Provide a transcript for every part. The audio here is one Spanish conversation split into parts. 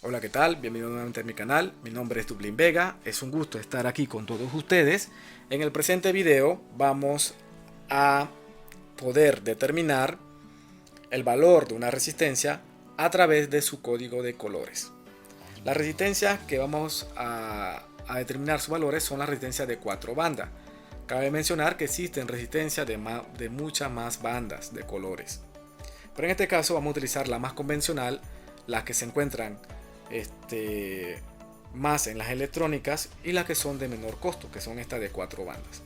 Hola, ¿qué tal? Bienvenido nuevamente a mi canal. Mi nombre es Dublín Vega. Es un gusto estar aquí con todos ustedes. En el presente video vamos a poder determinar el valor de una resistencia a través de su código de colores. Las resistencias que vamos a determinar sus valores son las resistencias de 4 bandas. Cabe mencionar que existen resistencias de muchas más bandas de colores. Pero en este caso vamos a utilizar la más convencional, las que se encuentran más en las electrónicas, y las que son de menor costo, que son estas de 4 bandas.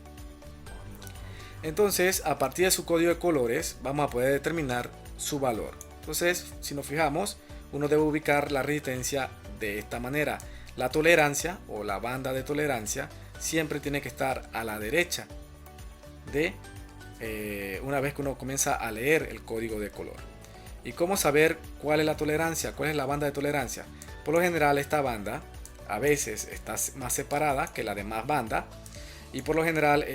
Entonces, a partir de su código de colores vamos a poder determinar su valor. Entonces, si nos fijamos, uno debe ubicar la resistencia de esta manera. La tolerancia o la banda de tolerancia siempre tiene que estar a la derecha de una vez que uno comienza a leer el código de color. ¿Y cómo saber cuál es la tolerancia? ¿Cuál es la banda de tolerancia? Por lo general, esta banda a veces está más separada que la demás banda, y por lo general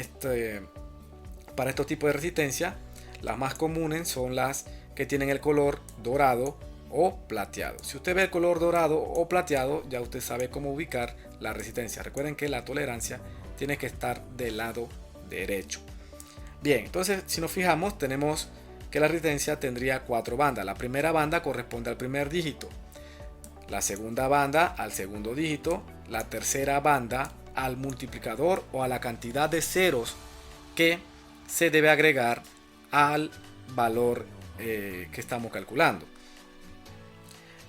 para estos tipos de resistencia las más comunes son las que tienen el color dorado o plateado. Si usted ve el color dorado o plateado, ya usted sabe cómo ubicar la resistencia. Recuerden que la tolerancia tiene que estar del lado derecho. Bien, entonces si nos fijamos, tenemos que la resistencia tendría 4 bandas. La primera banda corresponde al primer dígito, la segunda banda al segundo dígito, la tercera banda al multiplicador o a la cantidad de ceros que se debe agregar al valor que estamos calculando.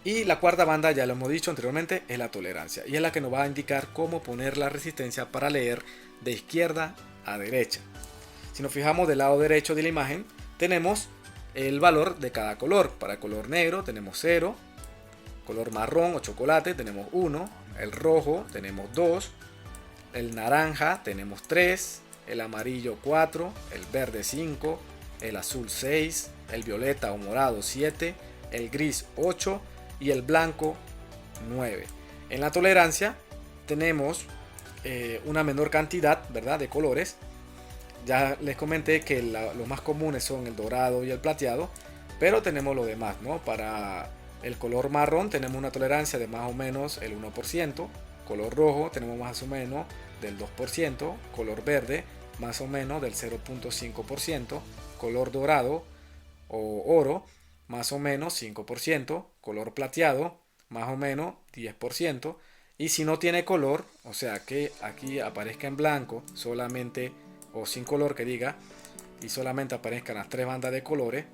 Y la cuarta banda, ya lo hemos dicho anteriormente, es la tolerancia, y es la que nos va a indicar cómo poner la resistencia para leer de izquierda a derecha. Si nos fijamos del lado derecho de la imagen, tenemos el valor de cada color. Para el color negro tenemos 0, color marrón o chocolate tenemos 1, el rojo tenemos 2, el naranja tenemos 3, el amarillo 4, el verde 5, el azul 6, el violeta o morado 7, el gris 8 y el blanco 9. En la tolerancia tenemos una menor cantidad, ¿verdad?, de colores. Ya les comenté que los más comunes son el dorado y el plateado, pero tenemos lo demás, ¿no? Para el color marrón tenemos una tolerancia de más o menos el 1%, color rojo tenemos más o menos del 2%, color verde más o menos del 0.5%, color dorado o oro más o menos 5%, color plateado más o menos 10%, y si no tiene color, o sea que aquí aparezca en blanco solamente, o sin color que diga, y solamente aparezcan las 3 bandas de colores,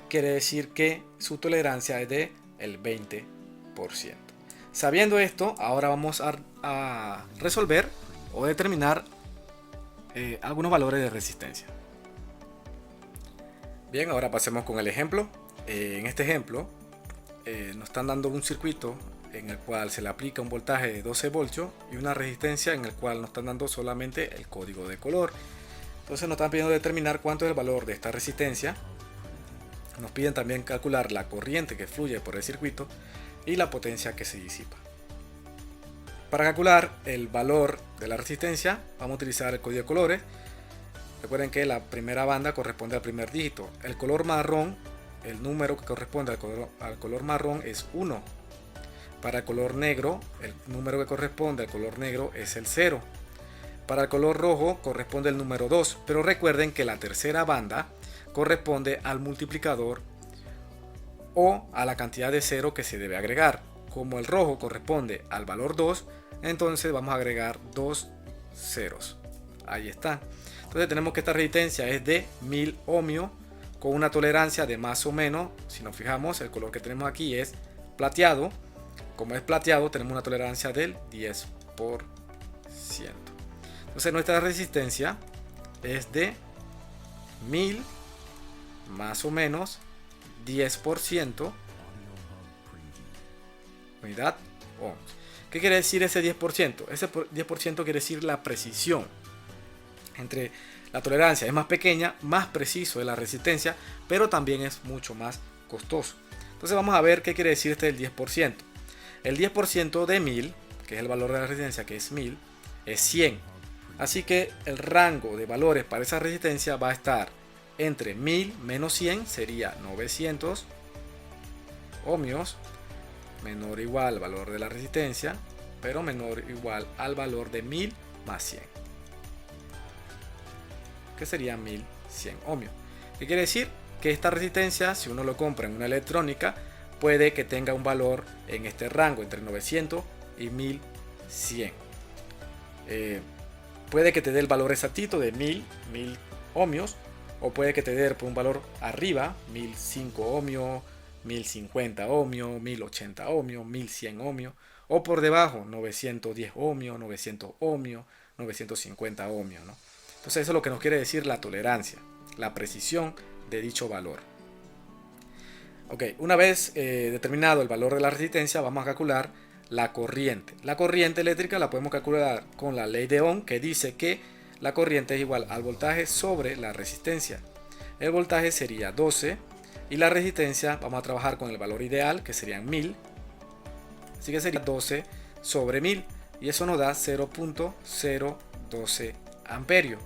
quiere decir que su tolerancia es de el 20%. Sabiendo esto, ahora vamos a resolver o determinar algunos valores de resistencia. Bien, ahora pasemos con el ejemplo. En este ejemplo nos están dando un circuito en el cual se le aplica un voltaje de 12 voltios y una resistencia en el cual nos están dando solamente el código de color. Entonces nos están pidiendo determinar cuánto es el valor de esta resistencia. Nos piden también calcular la corriente que fluye por el circuito y la potencia que se disipa. Para calcular el valor de la resistencia vamos a utilizar el código de colores. Recuerden que la primera banda corresponde al primer dígito. El color marrón, el número que corresponde al color marrón es 1. Para el color negro, el número que corresponde al color negro es el 0. Para el color rojo corresponde el número 2. Pero recuerden que la tercera banda corresponde al multiplicador o a la cantidad de 0 que se debe agregar. Como el rojo corresponde al valor 2, entonces vamos a agregar 2 ceros. Ahí está. Entonces tenemos que esta resistencia es de 1000 ohmios con una tolerancia de más o menos, si nos fijamos, el color que tenemos aquí es plateado. Como es plateado, tenemos una tolerancia del 10%. Entonces nuestra resistencia es de 1000 más o menos 10% unidad ohms. ¿Qué quiere decir ese 10%? Ese 10% quiere decir la precisión. Entre la tolerancia es más pequeña, más preciso es la resistencia, pero también es mucho más costoso. Entonces vamos a ver qué quiere decir este del 10%. El 10% de 1000, que es el valor de la resistencia, que es 1000, es 100. Así que el rango de valores para esa resistencia va a estar entre 1000 menos 100, sería 900 ohmios, menor o igual al valor de la resistencia, pero menor o igual al valor de 1000 más 100, que sería 1100 ohmios. ¿Qué quiere decir? Que esta resistencia, si uno lo compra en una electrónica, puede que tenga un valor en este rango entre 900 y 1100. Puede que te dé el valor exactito de 1000 ohmios, o puede que te dé por un valor arriba 1005 ohmios, 1050 ohmios, 1080 ohmios, 1100 ohmios, o por debajo 910 ohmios, 900 ohmios, 950 ohmios, ¿no? Entonces eso es lo que nos quiere decir la tolerancia, la precisión de dicho valor. Ok, una vez determinado el valor de la resistencia, vamos a calcular la corriente. La corriente eléctrica la podemos calcular con la ley de Ohm, que dice que la corriente es igual al voltaje sobre la resistencia. El voltaje sería 12 y la resistencia vamos a trabajar con el valor ideal, que serían 1000. Así que sería 12 sobre 1000 y eso nos da 0.012 amperios.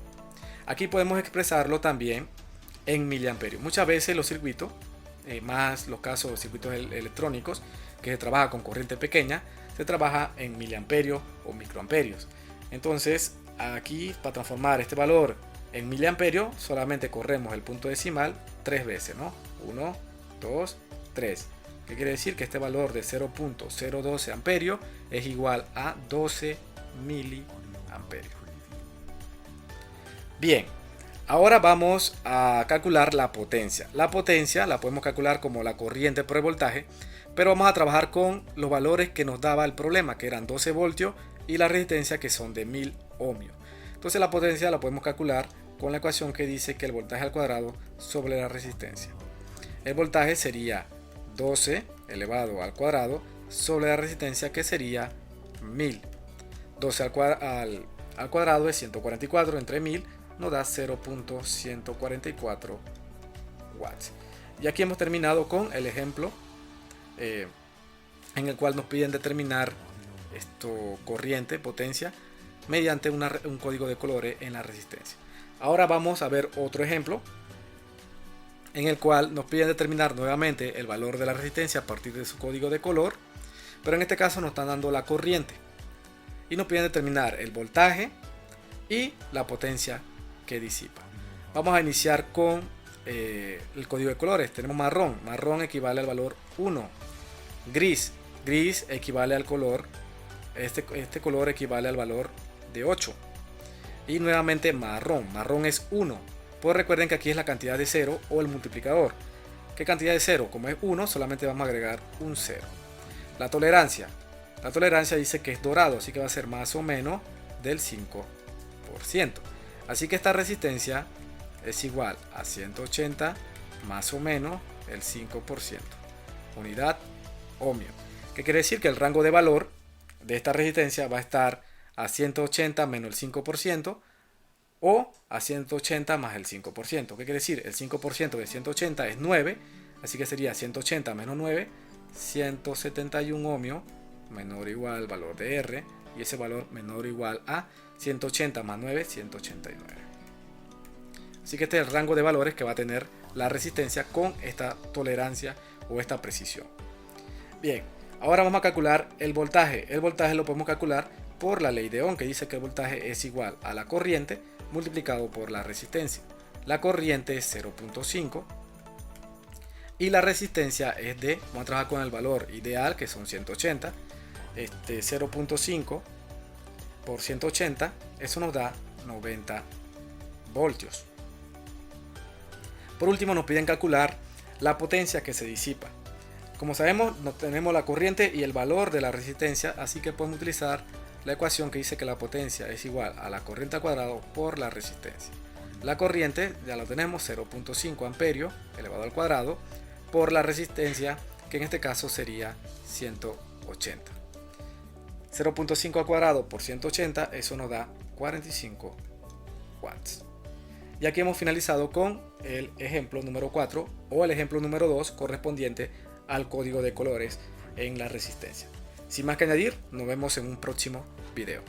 Aquí podemos expresarlo también en miliamperios. Muchas veces los circuitos, más los casos de circuitos electrónicos, que se trabaja con corriente pequeña, se trabaja en miliamperios o microamperios. Entonces, aquí para transformar este valor en miliamperios, solamente corremos el punto decimal 3 veces, ¿no? 1, 2, 3. ¿Qué quiere decir? Que este valor de 0.012 amperios es igual a 12 miliamperios. Bien, ahora vamos a calcular la potencia. La potencia la podemos calcular como la corriente por el voltaje, pero vamos a trabajar con los valores que nos daba el problema, que eran 12 voltios y la resistencia, que son de 1000 ohmios. Entonces la potencia la podemos calcular con la ecuación que dice que el voltaje al cuadrado sobre la resistencia. El voltaje sería 12 elevado al cuadrado sobre la resistencia, que sería 1000. 12 al cuadrado es 144 entre 1000, nos da 0.144 watts. Y aquí hemos terminado con el ejemplo en el cual nos piden determinar corriente, potencia, mediante un código de colores en la resistencia. Ahora vamos a ver otro ejemplo en el cual nos piden determinar nuevamente el valor de la resistencia a partir de su código de color, pero en este caso nos están dando la corriente y nos piden determinar el voltaje y la potencia que disipa. Vamos a iniciar con el código de colores. Tenemos marrón. Marrón equivale al valor 1. Gris. Gris equivale al color. Este color equivale al valor de 8. Y nuevamente marrón. Marrón es 1. Pues recuerden que aquí es la cantidad de 0 o el multiplicador. ¿Qué cantidad de 0? Como es 1, solamente vamos a agregar un 0. La tolerancia. La tolerancia dice que es dorado, así que va a ser más o menos del 5%. Así que esta resistencia es igual a 180 más o menos el 5%. Unidad ohmio. ¿Qué quiere decir? Que el rango de valor de esta resistencia va a estar a 180 menos el 5% o a 180 más el 5%. ¿Qué quiere decir? El 5% de 180 es 9, así que sería 180 menos 9, 171 ohmios, menor o igual al valor de R, y ese valor menor o igual a 180 más 9, 189. Así que este es el rango de valores que va a tener la resistencia con esta tolerancia o esta precisión. Bien, ahora vamos a calcular el voltaje. El voltaje lo podemos calcular por la ley de Ohm, que dice que el voltaje es igual a la corriente multiplicado por la resistencia. La corriente es 0.5 y la resistencia es de, vamos a trabajar con el valor ideal, que son 180. 0.5 por 180, eso nos da 90 voltios. Por último nos piden calcular la potencia que se disipa. Como sabemos, no tenemos la corriente y el valor de la resistencia, así que podemos utilizar la ecuación que dice que la potencia es igual a la corriente al cuadrado por la resistencia. La corriente ya lo tenemos, 0.5 amperios elevado al cuadrado por la resistencia, que en este caso sería 180. 0.5 al cuadrado por 180, eso nos da 45 watts. Y aquí hemos finalizado con el ejemplo número 4 o el ejemplo número 2 correspondiente al código de colores en la resistencia. Sin más que añadir, nos vemos en un próximo video.